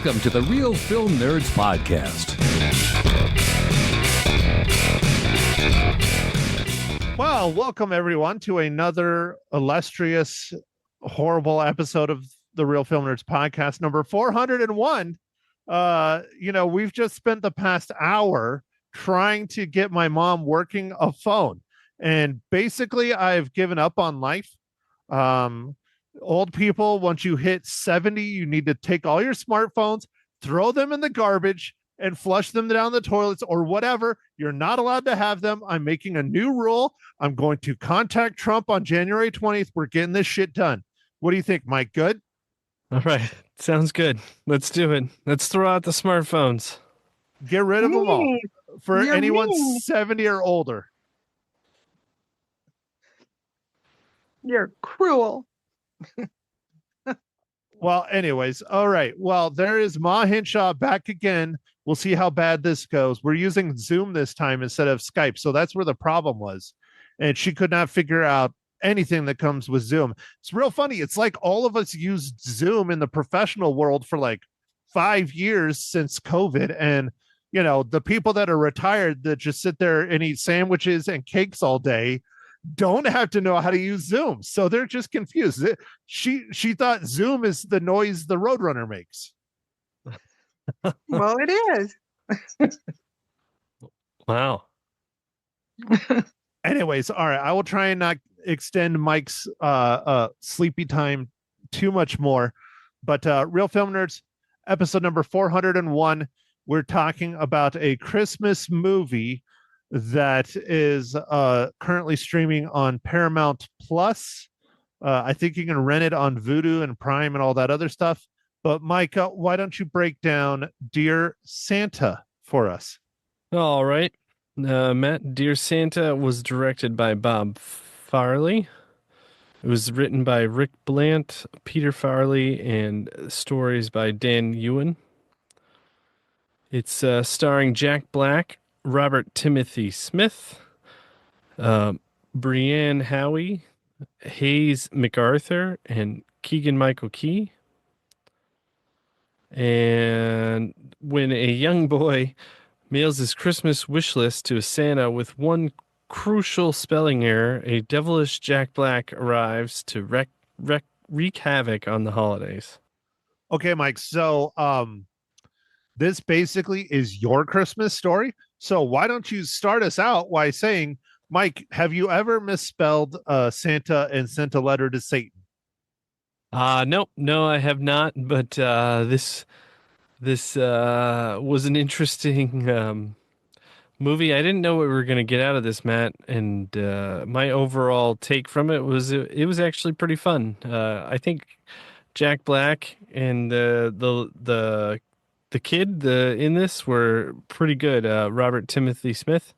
Welcome to the Real Film Nerds Podcast. Well, welcome everyone to another illustrious, horrible episode of the Real Film Nerds Podcast, number 401. We've just spent the past hour trying to get my mom working a phone, and basically I've given up on life. Old people, once you hit 70, you need to take all your smartphones, throw them in the garbage, and flush them down the toilets or whatever. You're not allowed to have them. I'm making a new rule. I'm going to contact Trump on January 20th. We're getting this shit done. What do you think, Mike? Good? All right. Sounds good. Let's do it. Let's throw out the smartphones. Get rid of them all. For anyone mean. 70 or older. You're cruel. Well, anyways, all right. Well, there is Ma Hinshaw back again. We'll see how bad this goes. We're using Zoom this time instead of Skype. So that's where the problem was. And she could not figure out anything that comes with Zoom. It's real funny. It's like all of us used Zoom in the professional world for like 5 years since COVID. And, you know, the people that are retired that just sit there and eat sandwiches and cakes all day don't have to know how to use Zoom. So they're just confused. She thought Zoom is the noise the Roadrunner makes. Well, it is. Wow. Anyways, all right. I will try and not extend Mike's sleepy time too much more. But Real Film Nerds, episode number 401, we're talking about a Christmas movie that is currently streaming on Paramount Plus. I think you can rent it on Vudu and Prime and all that other stuff. But Mike, why don't you break down Dear Santa for us? All right. Matt, Dear Santa was directed by Bob Farley. It was written by Rick Blant, Peter Farley, and stories by Dan Ewan. It's starring Jack Black, Robert Timothy Smith, Brianne Howie, Hayes MacArthur, and Keegan-Michael Key. And when a young boy mails his Christmas wish list to Santa with one crucial spelling error, a devilish Jack Black arrives to wreak havoc on the holidays. Okay, Mike. So this basically is your Christmas story. So why don't you start us out by saying, Mike, have you ever misspelled Santa and sent a letter to Satan? No, I have not. But this was an interesting movie. I didn't know what we were going to get out of this, Matt. And my overall take from it was it was actually pretty fun. I think Jack Black and the kid in this were pretty good. Robert Timothy Smith.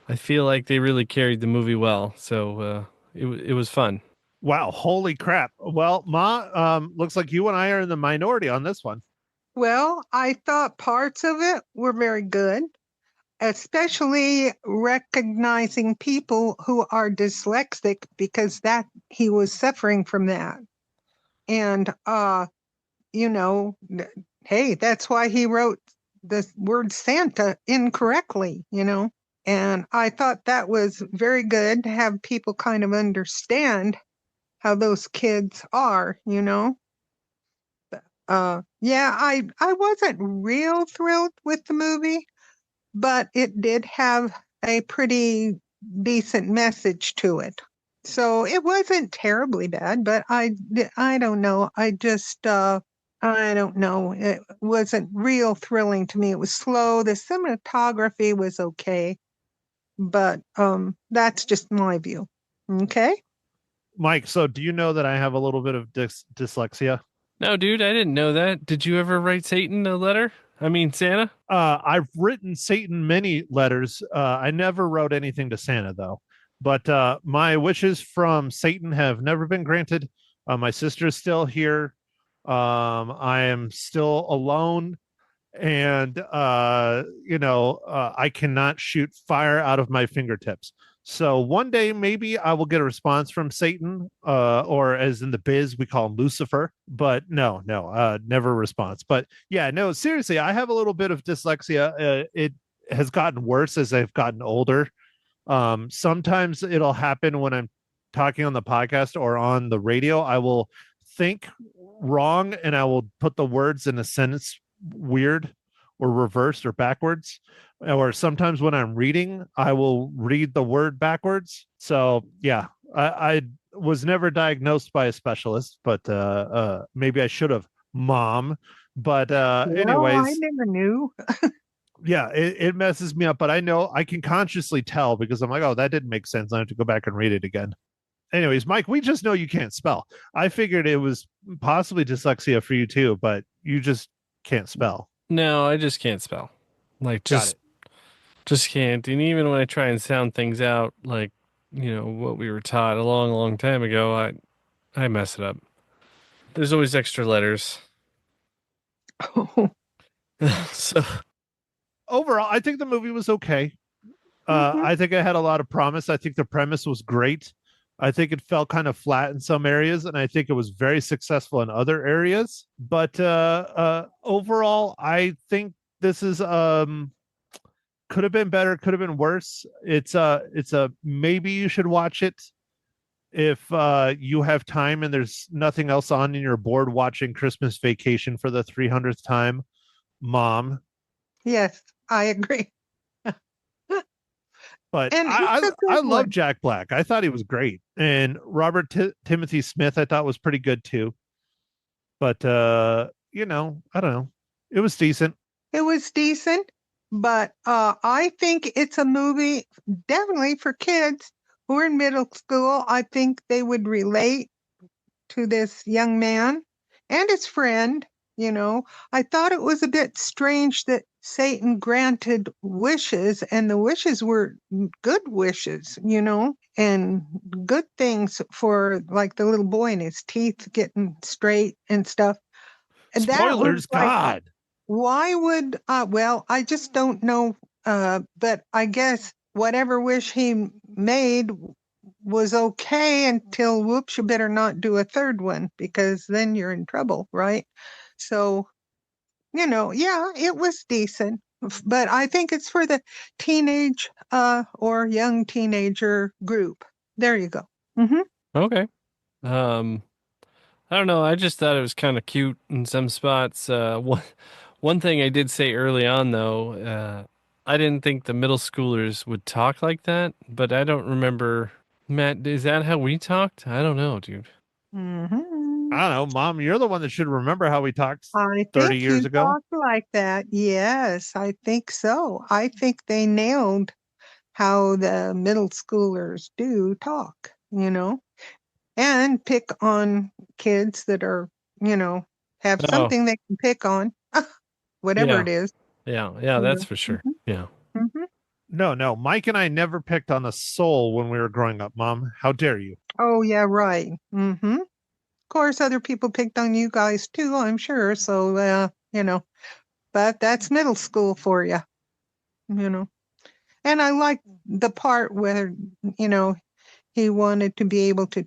I feel like they really carried the movie well. So it was fun. Wow, holy crap. Well, Ma, looks like you and I are in the minority on this one. Well, I thought parts of it were very good, especially recognizing people who are dyslexic, because that he was suffering from that. And, hey, that's why he wrote the word Santa incorrectly, And I thought that was very good to have people kind of understand how those kids are, I wasn't real thrilled with the movie, but it did have a pretty decent message to it. So it wasn't terribly bad, but I don't know. I don't know. It wasn't real thrilling to me. It was slow. The cinematography was okay, but that's just my view. Okay. Mike, so do you know that I have a little bit of dyslexia? No, dude, I didn't know that. Did you ever write Satan a letter? I mean, Santa? I've written Satan many letters. I never wrote anything to Santa, though. But my wishes from Satan have never been granted. My sister is still here. I am still alone. And, I cannot shoot fire out of my fingertips. So one day maybe I will get a response from Satan, or as in the biz we call him Lucifer. But no, never a response. But yeah, no, seriously, I have a little bit of dyslexia. It has gotten worse as I've gotten older. Sometimes it'll happen when I'm talking on the podcast or on the radio. I will think wrong and I will put the words in a sentence weird or reversed or backwards. Or sometimes when I'm reading, I will read the word backwards. So yeah, I was never diagnosed by a specialist, but maybe I should have, mom. But Well, I anyways, never knew. yeah, it messes me up, but I know I can consciously tell because I'm like, oh, that didn't make sense. I have to go back and read it again. Anyways, Mike, we just know you can't spell. I figured it was possibly dyslexia for you too, but you just can't spell. No, I just can't spell. Like Got it. just can't. And even when I try and sound things out, like, what we were taught a long, long time ago, I mess it up. There's always extra letters. So Overall, I think the movie was okay. Mhm. I think it had a lot of promise. I think the premise was great. I think it fell kind of flat in some areas, and I think it was very successful in other areas. But overall, I think this is could have been better, could have been worse. It's a maybe you should watch it if you have time and there's nothing else on and you're bored watching Christmas Vacation for the 300th time, mom. Yes, I agree. But And I it's a I, I good love one. Jack Black. I thought he was great, and Robert Timothy Smith I thought was pretty good too. But I don't know. It was decent. It was decent, but I think it's a movie definitely for kids who are in middle school. I think they would relate to this young man and his friend. You know, I thought it was a bit strange that Satan granted wishes, and the wishes were good wishes, and good things for like the little boy and his teeth getting straight and stuff. And that was Spoilers, like, God. why would, well, I just don't know. But I guess whatever wish he made was okay until, whoops, you better not do a third one because then you're in trouble, right? So, yeah, it was decent, but I think it's for the teenage or young teenager group. There you go. Hmm. okay. I don't know. I just thought it was kind of cute in some spots. One thing I did say early on though, I didn't think the middle schoolers would talk like that, but I don't remember. Matt, is that how we talked? I don't know, dude. Hmm. I don't know, Mom. You're the one that should remember how we talked I 30 think years you ago. talk like that. Yes, I think so. I think they nailed how the middle schoolers do talk, and pick on kids that are, have Oh, something they can pick on, whatever yeah, it is. yeah, You that's know. for sure. Mhm, Yeah. mhm. No. Mike and I never picked on a soul when we were growing up, Mom. How dare you? Oh, yeah, right. Of course, other people picked on you guys too, I'm sure. So, but that's middle school for you, you know. And I like the part where, you know, he wanted to be able to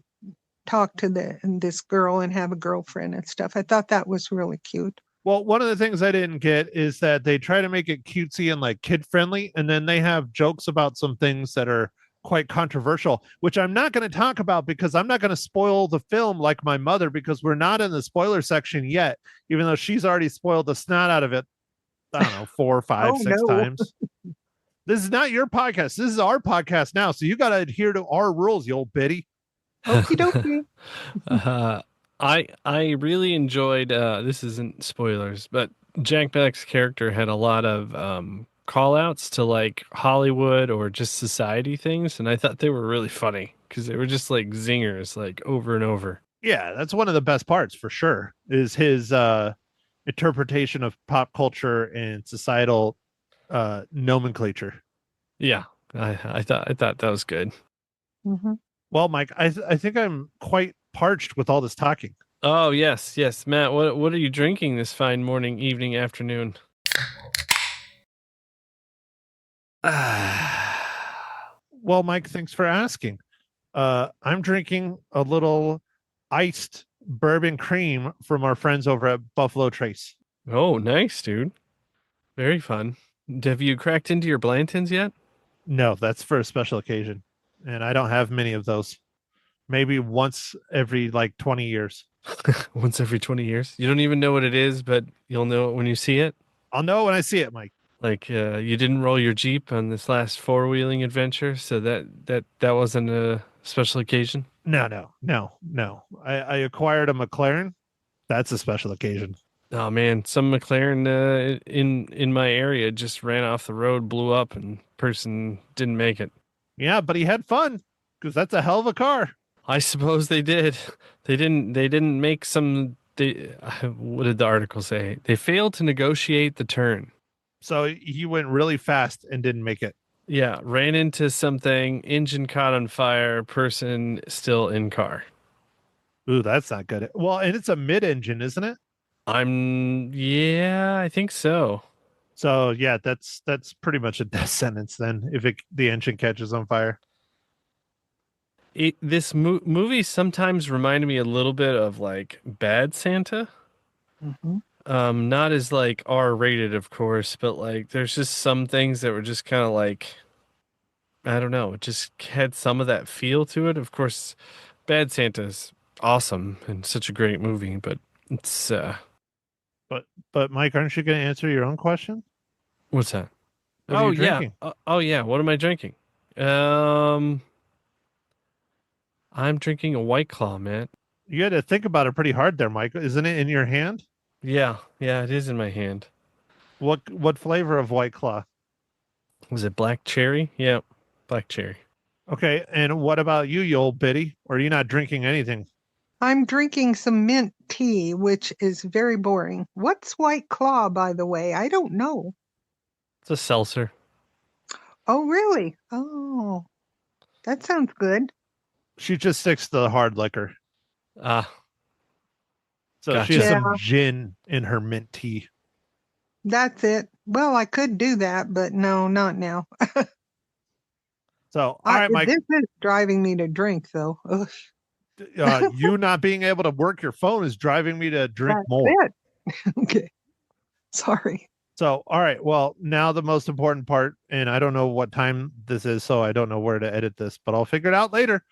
talk to this girl and have a girlfriend and stuff. I thought that was really cute. Well, one of the things I didn't get is that they try to make it cutesy and like kid friendly, and then they have jokes about some things that are quite controversial, which I'm not going to talk about because I'm not going to spoil the film like my mother because we're not in the spoiler section yet, even though she's already spoiled the snot out of it. I don't know, four, five, Oh, six no. times. This is not your podcast. This is our podcast now. So you got to adhere to our rules, you old biddy. Okie dokie. uh, I really enjoyed. This isn't spoilers, but Jack Black's character had a lot of call outs to like Hollywood or just society things, and I thought they were really funny because they were just like zingers, like over and over. Yeah, that's one of the best parts for sure, is his interpretation of pop culture and societal nomenclature. Yeah, I thought that was good. Hmm. Well, Mike, I think I'm quite parched with all this talking. Oh yes, Matt. What are you drinking this fine morning, evening, afternoon? Well, Mike, thanks for asking. I'm drinking a little iced bourbon cream from our friends over at Buffalo Trace. Oh, nice, dude. Very fun. Have you cracked into your Blantons yet? No, that's for a special occasion. And I don't have many of those. Maybe once every like 20 years. Once every 20 years. You don't even know what it is, but you'll know it when you see it. I'll know when I see it, Mike. Like you didn't roll your Jeep on this last four-wheeling adventure, so that wasn't a special occasion. No. I acquired a McLaren. That's a special occasion. Oh man, some McLaren in my area just ran off the road, blew up, and person didn't make it. Yeah, but he had fun because that's a hell of a car. I suppose they did. They didn't make some. What did the article say? They failed to negotiate the turn. So he went really fast and didn't make it. Yeah, ran into something, engine caught on fire, person still in car. Ooh, that's not good. Well, and it's a mid-engine, isn't it? Yeah, I think so. So yeah, that's pretty much a death sentence then if the engine catches on fire. This movie sometimes reminded me a little bit of like Bad Santa. Mm-hmm. Not as like R-rated, of course, but like there's just some things that were just kind of like, I don't know, it just had some of that feel to it. Of course, Bad Santa's awesome and such a great movie, but it's But Mike, aren't you going to answer your own question? what's that? What are you drinking? Oh yeah, what am I drinking? I'm drinking a White Claw, man. You had to think about it pretty hard there, Mike. Isn't it in your hand? Yeah, it is in my hand. What flavor of White Claw? Was it black cherry? Yeah, black cherry. Okay, and what about you, you old biddy? Or are you not drinking anything? I'm drinking some mint tea, which is very boring. What's White Claw, by the way? I don't know. It's a seltzer. Oh, really? Oh, that sounds good. She just sticks to the hard liquor. Ah, So gotcha. she has Yeah. some gin in her mint tea. That's it. Well, I could do that, but no, not now. So, all right, Mike, This is driving me to drink, though. Ugh, you not being able to work your phone is driving me to drink that's more. it. Okay. Sorry. So, all right. Well, now the most important part, and I don't know what time this is, so I don't know where to edit this, but I'll figure it out later.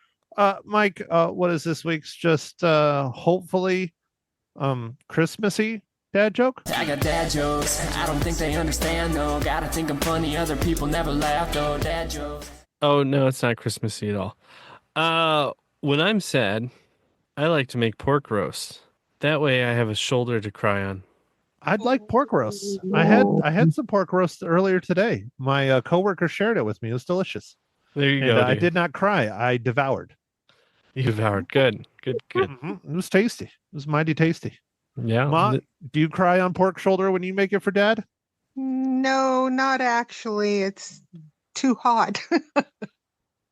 Mike, what is this week's just hopefully Christmassy dad joke? I got dad jokes. I don't think they understand though. Gotta think I'm funny. Other people never laugh though. Dad jokes. Oh no, it's not Christmassy at all. When I'm sad, I like to make pork roast. That way, I have a shoulder to cry on. I'd like pork roasts. I had some pork roast earlier today. My coworker shared it with me. It was delicious. There you And go. I dude. did not cry. I devoured. You devoured. Good. Mhm. It was tasty. It was mighty tasty. Yeah. Ma, do you cry on pork shoulder when you make it for dad? No, not actually. It's too hot.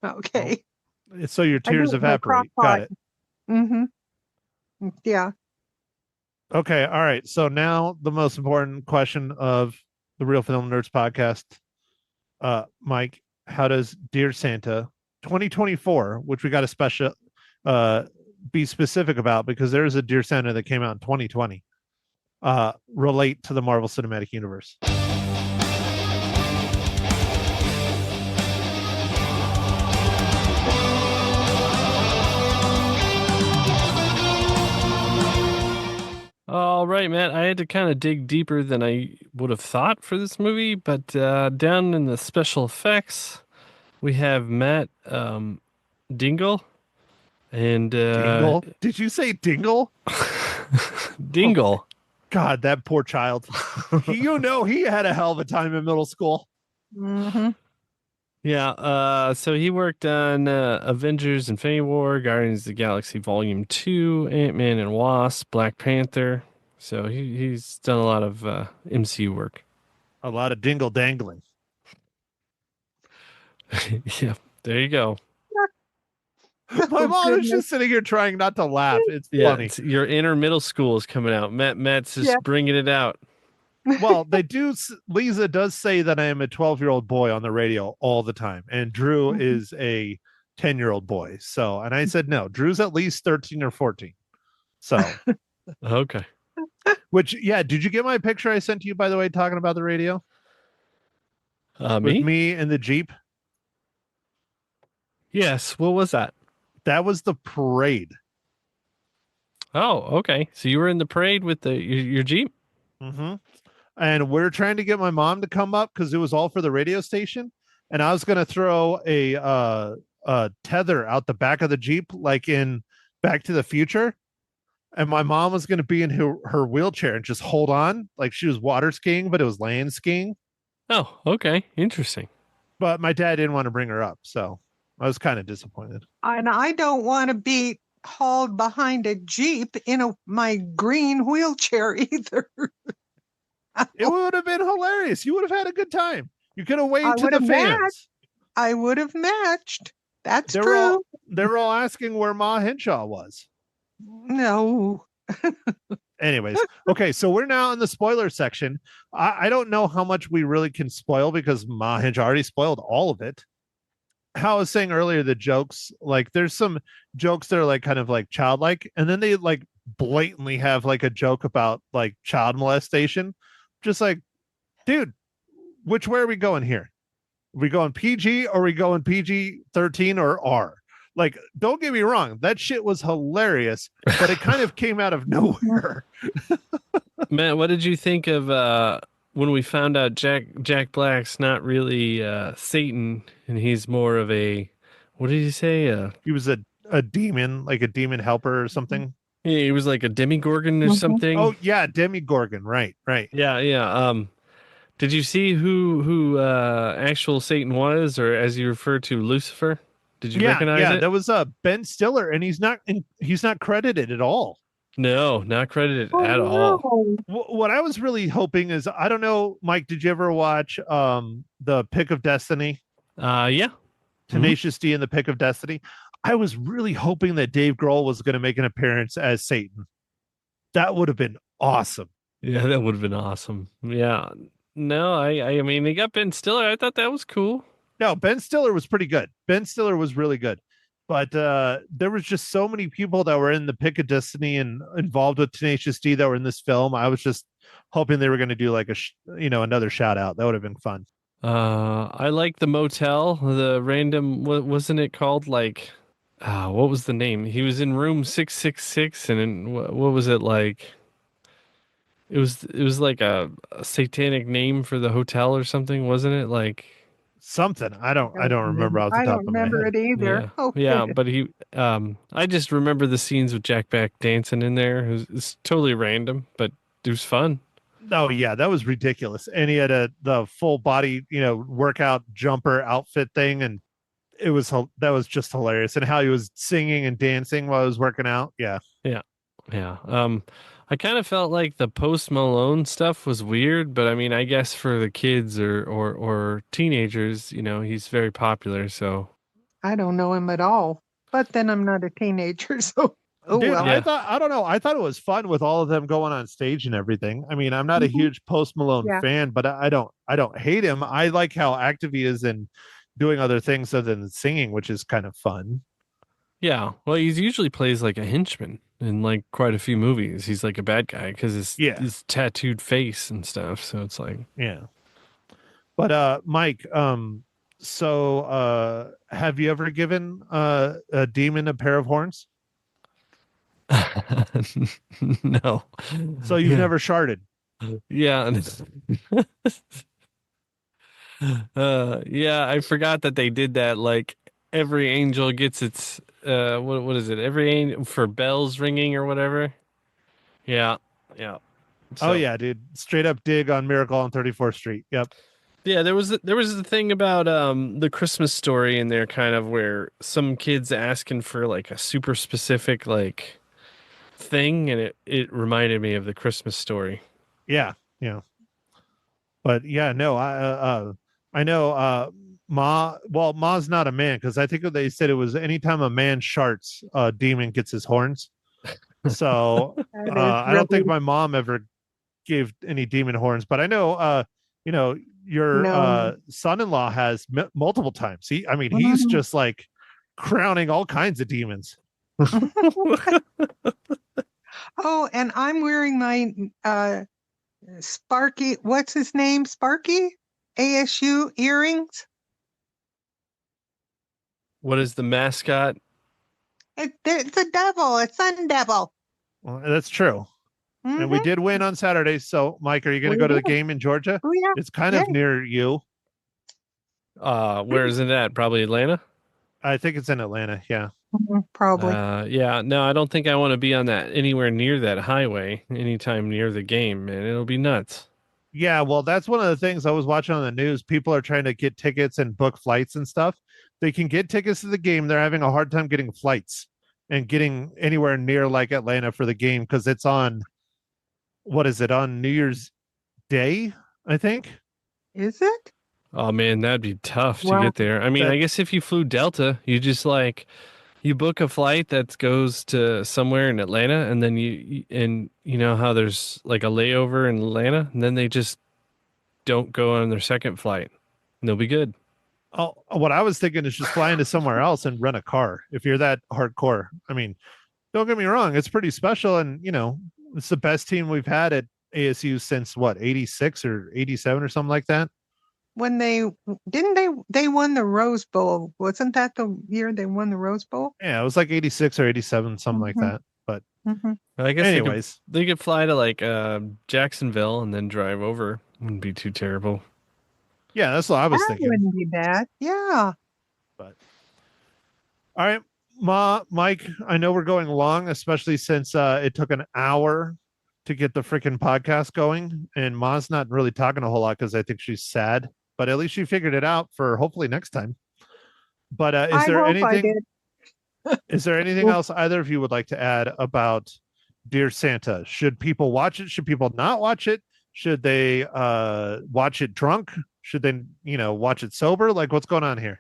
Okay. So your I do tears it in my evaporate. crock Got pot. it. Mm-hmm. Yeah. Okay. All right. So now the most important question of the Real Film Nerds podcast. Mike, how does Dear Santa 2024, which we got a special be specific about because there is a Dear Santa that came out in 2020, relate to the Marvel Cinematic Universe? All right, Matt. I had to kind of dig deeper than I would have thought for this movie, but down in the special effects, we have Matt Dingle and Dingle? Did you say Dingle? Dingle. God, that poor child. He had a hell of a time in middle school. Mm-hmm. Yeah, so he worked on Avengers: Infinity War, Guardians of the Galaxy Volume 2, Ant-Man and Wasp, Black Panther. So he's done a lot of MCU work. A lot of dingle dangling. Yeah, there you go. My mom is goodness. just sitting here trying not to laugh. It's Yeah, funny. your inner middle school is coming out. Matt's just Yeah. bringing it out. Well, they do. Lisa does say that I am a 12-year-old boy on the radio all the time, and Drew is a 10-year-old boy. So, and I said no, Drew's at least 13 or 14. So, Okay. which, yeah, did you get my picture I sent to you, by the way, talking about the radio with Me? me in the Jeep? Yes. What was that? That was the parade. Oh, okay. So you were in the parade with your Jeep? Mm-hmm. And we're trying to get my mom to come up because it was all for the radio station. And I was going to throw a tether out the back of the Jeep, like in Back to the Future. And my mom was going to be in her wheelchair and just hold on like she was water skiing, but it was land skiing. Oh, okay. Interesting. But my dad didn't want to bring her up. So I was kind of disappointed. And I don't want to be hauled behind a Jeep in my green wheelchair either. It would have been hilarious. You would have had a good time. You could have I waved to would the have fans. matched. I would have matched. That's They were true. they were all asking where Ma Hinshaw was. No. Anyways, okay, so we're now in the spoiler section. I don't know how much we really can spoil because Ma Hinshaw already spoiled all of it. How I was saying earlier, the jokes, like there's some jokes that are like kind of like childlike, and then they like blatantly have like a joke about like child molestation. Just like, dude, which way are we going here? Are we going PG or are we going PG-13 or R? Like, don't get me wrong, that shit was hilarious, but it kind of came out of nowhere. Matt, what did you think of when we found out Jack Black's not really Satan and he's more of a, what did he say? He was a demon, like a demon helper or something. He was like a demigorgon or something. Oh yeah, Demigorgon, right. Yeah. Did you see who actual Satan was, or as you refer to, Lucifer? Did you recognize it? Yeah, that was Ben Stiller, and he's not credited at all. No, not credited Oh, at all. What I was really hoping is, I don't know, Mike, did you ever watch the Pick of Destiny? Yeah. Tenacious D and the Pick of Destiny? I was really hoping that Dave Grohl was going to make an appearance as Satan. That would have been awesome. Yeah, that would have been awesome. Yeah. No, I mean, they got Ben Stiller. I thought that was cool. No, Ben Stiller was pretty good. Ben Stiller was really good. But there was just so many people that were in the Pick of Destiny and involved with Tenacious D that were in this film. I was just hoping they were going to do like another shout out. That would have been fun. I like the motel, the random, wasn't it called like, what was the name? He was in room 666 and what was it like? It was like a satanic name for the hotel or something, wasn't it? Like something. I don't remember off the I top don't of my remember head. it either. Yeah, Oh, yeah, but he, I just remember the scenes with Jack Black dancing in there. It's totally random, but it was fun. Oh yeah, that was ridiculous. And he had the full body, workout jumper outfit thing, and that was just hilarious. And how he was singing and dancing while he was working out. Yeah. I kind of felt like the Post Malone stuff was weird, but I mean, I guess for the kids or teenagers, he's very popular. So I don't know him at all. But then I'm not a teenager, so Dude, well. Yeah. I don't know. I thought it was fun with all of them going on stage and everything. I mean, I'm not a huge Post Malone Yeah. fan, but I don't hate him. I like how active he is in doing other things other than singing, which is kind of fun. yeah, well, he usually plays like a henchman in like quite a few movies. He's like a bad guy because his tattooed face and stuff. So it's like, Yeah. But Mike, so have you ever given a demon a pair of horns? no. So you've Yeah. never sharded. Yeah. Yeah, I forgot that they did that. Like every angel gets its what is it? Every angel for bells ringing or whatever. Yeah. Oh So, yeah, dude. Straight up dig on Miracle on 34th Street. Yep. Yeah, there was the thing about the Christmas Story in there, kind of where some kids asking for like a super specific like thing, and it reminded me of the Christmas Story. Yeah. But yeah, no, I know Ma's not a man, because I think they said it was anytime a man sharts, a demon gets his horns. So That is I don't think really- my mom ever gave any demon horns, but I know, your No. son-in-law has multiple times. He's Mhm. just like crowning all kinds of demons. Oh, and I'm wearing my Sparky, what's his name? Sparky? ASU earrings. What is the mascot? It's a devil, a sun devil. Well, that's true. And we Mhm. did win on Saturday. So, Mike, are you going to We go to the did. game in Georgia? Oh, yeah. It's kind Yeah. of near you. Where is it at? Probably Atlanta. I think it's in Atlanta. Yeah. Probably. Yeah. No, I don't think I want to be on that anywhere near that highway anytime near the game, man. It'll be nuts. Yeah. Well, that's one of the things I was watching on the news. People are trying to get tickets and book flights and stuff. They can get tickets to the game. They're having a hard time getting flights and getting anywhere near like Atlanta for the game because it's on, what is it, on New Year's Day, I think. Is it? Oh man, that'd be tough to Wow. get there. I mean, I guess if you flew Delta, you just like you book a flight that goes to somewhere in Atlanta, and then you know how there's like a layover in Atlanta, and then they just don't go on their second flight, and they'll be good. Oh, what I was thinking is just flying to somewhere else and rent a car if you're that hardcore. I mean, don't get me wrong, it's pretty special, and it's the best team we've had at ASU since what, 86 or 87 or something like that. When they won the Rose Bowl. Wasn't that the year they won the Rose Bowl? Yeah, it was like 86 or 87, something like that. But I guess anyways, they could fly to like Jacksonville and then drive over. Wouldn't be too terrible. yeah, that's what I was That thinking. wouldn't be bad. Yeah. But all right, Mike, I know we're going long, especially since it took an hour to get the freaking podcast going, and Ma's not really talking a whole lot because I think she's sad. But at least she figured it out for hopefully next time. But I hope I did. is there anything else either of you would like to add about Dear Santa? Should people watch it? Should people not watch it? Should they watch it drunk? Should they, watch it sober? Like, what's going on here?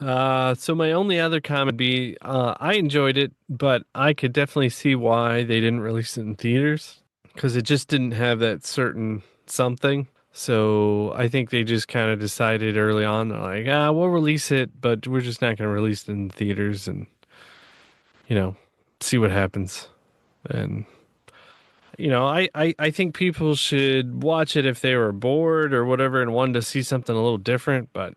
So my only other comment would be, I enjoyed it, but I could definitely see why they didn't release it in theaters because it just didn't have that certain something. So I think they just kind of decided early on, they're like, we'll release it, but we're just not going to release it in theaters and, see what happens. And, I think people should watch it if they were bored or whatever and wanted to see something a little different. But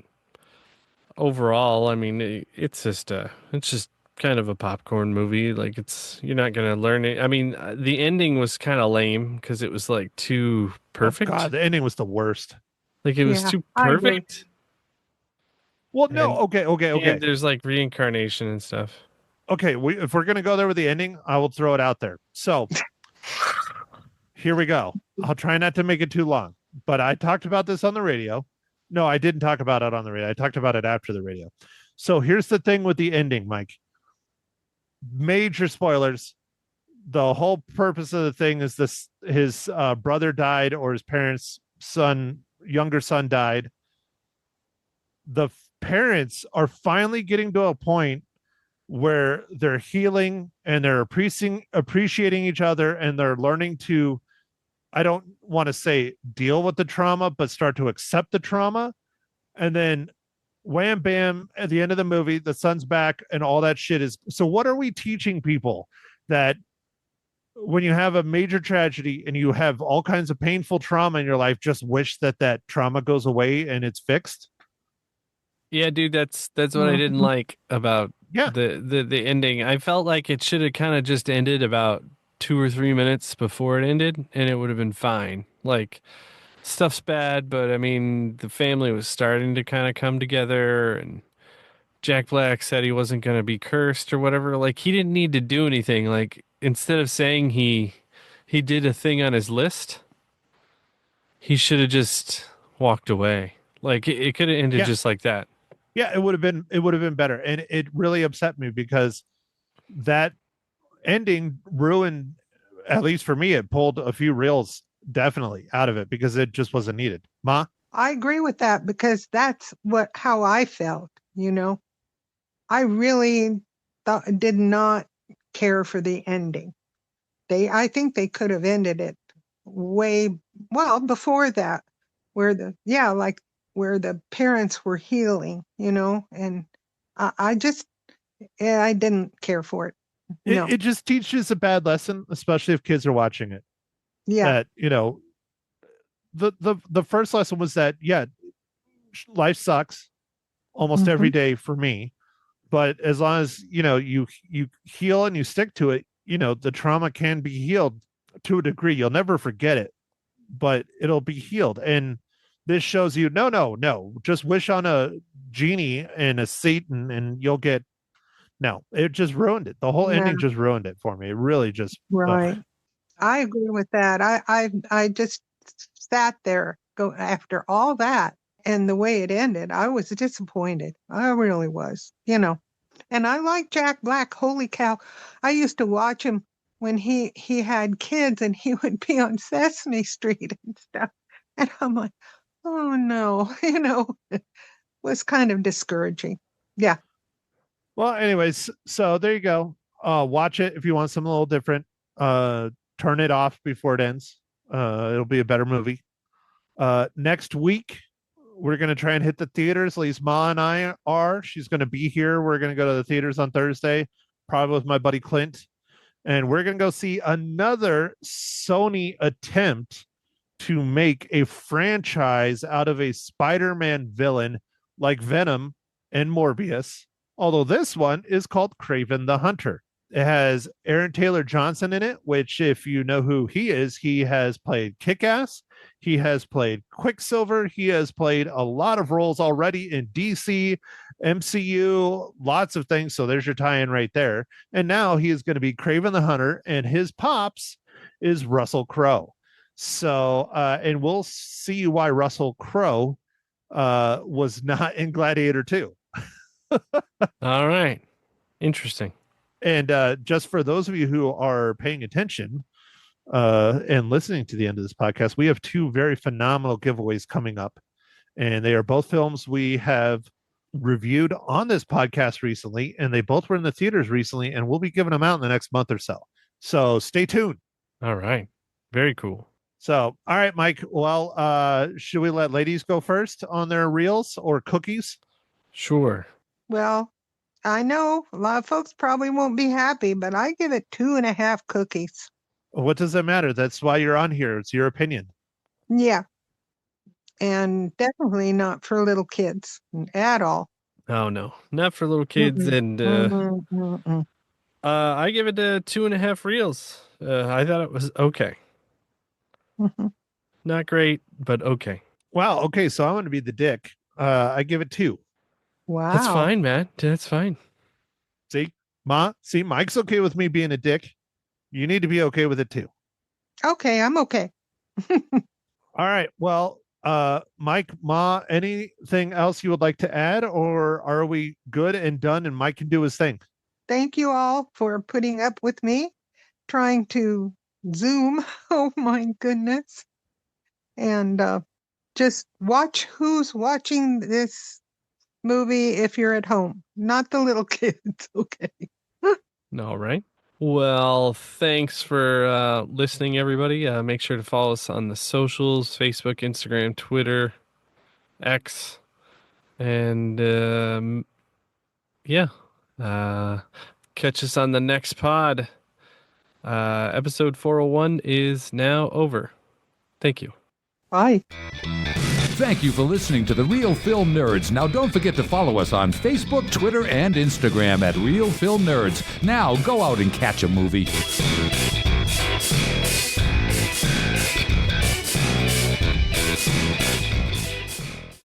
overall, I mean, it's just kind of a popcorn movie. Like you're not going to learn it. I mean, the ending was kind of lame because it was like too perfect. Oh God, the ending was the worst. Like it was too perfect. Well, no. Okay. And there's like reincarnation and stuff. Okay. If we're going to go there with the ending, I will throw it out there. So here we go. I'll try not to make it too long, but I talked about this on the radio. No, I didn't talk about it on the radio. I talked about it after the radio. So here's the thing with the ending, Mike. Major spoilers. The whole purpose of the thing is his brother died or his parents' younger son died. The parents are finally getting to a point where they're healing and they're appreciating each other and they're learning to, I don't want to say deal with the trauma, but start to accept the trauma. And then wham, bam, at the end of the movie, the son's back and all that shit is. So what are we teaching people? That when you have a major tragedy and you have all kinds of painful trauma in your life, just wish that trauma goes away and it's fixed? Yeah, dude, that's what I didn't like about the ending. I felt like it should have kind of just ended about 2 or 3 minutes before it ended, and it would have been fine. Like, stuff's bad, but I mean, the family was starting to kind of come together, and Jack Black said he wasn't going to be cursed or whatever. Like, he didn't need to do anything. Like, instead of saying he did a thing on his list, he should have just walked away. Like, it could have ended just like that. Yeah, it would have been better. And it really upset me because that ending ruined, at least for me, it pulled a few reels definitely out of it because it just wasn't needed. Ma? I agree with that because that's how I felt, I really did not care for the ending. I think they could have ended it before that, where where the parents were healing, and I just, I didn't care for it. No. It just teaches a bad lesson, especially if kids are watching it. Yeah. That, the first lesson was that, life sucks almost every day for me, but as long as you heal and you stick to it, the trauma can be healed to a degree. You'll never forget it, but it'll be healed. And this shows you, no, just wish on a genie and a Satan and you'll get. No, it just ruined it. The whole ending just ruined it for me. It really just. Right. I agree with that. I just sat there after all that and the way it ended. I was disappointed. I really was, and I like Jack Black. Holy cow. I used to watch him when he had kids and he would be on Sesame Street and stuff. And I'm like, oh no, it was kind of discouraging. Yeah. Well, anyways, so there you go. Watch it if you want something a little different. Turn it off before it ends. It'll be a better movie. Next week, we're going to try and hit the theaters. At least Ma and I are. She's going to be here. We're going to go to the theaters on Thursday, probably with my buddy Clint. And we're going to go see another Sony attempt to make a franchise out of a Spider-Man villain like Venom and Morbius. Although this one is called Kraven the Hunter. It has Aaron Taylor Johnson in it, which, if you know who he is, he has played Kick-Ass. He has played Quicksilver. He has played a lot of roles already in DC, MCU, lots of things. So there's your tie-in right there. And now he is going to be Kraven the Hunter, and his pops is Russell Crowe. So, and we'll see why Russell Crowe was not in Gladiator 2. All right. Interesting. And just for those of you who are paying attention and listening to the end of this podcast, we have two very phenomenal giveaways coming up. And they are both films we have reviewed on this podcast recently, and they both were in the theaters recently, and we'll be giving them out in the next month or so. So stay tuned. All right. Very cool. So, all right, Mike. Well, should we let ladies go first on their reels or cookies? Sure. Well, I know a lot of folks probably won't be happy, but I give it 2.5 cookies. What does that matter? That's why you're on here. It's your opinion. Yeah. And definitely not for little kids at all. Oh, no. Not for little kids. And I give it 2.5 reels. I thought it was okay. Not great, but okay. Wow. Okay. So I'm going to be the dick. I give it 2. Wow. That's fine, Matt. That's fine. See, Mike's okay with me being a dick. You need to be okay with it too. Okay, I'm okay. All right. Well, Mike, Ma, anything else you would like to add, or are we good and done and Mike can do his thing? Thank you all for putting up with me trying to Zoom. Oh my goodness. And just watch who's watching this movie if you're at home, not the little kids. Okay. All right. Well, thanks for listening, everybody. Make sure to follow us on the socials: Facebook, Instagram, Twitter, X, and catch us on the next pod. Episode 401 is now over. Thank you. Bye. Thank you for listening to The Real Film Nerds. Now, don't forget to follow us on Facebook, Twitter, and Instagram at Real Film Nerds. Now, go out and catch a movie.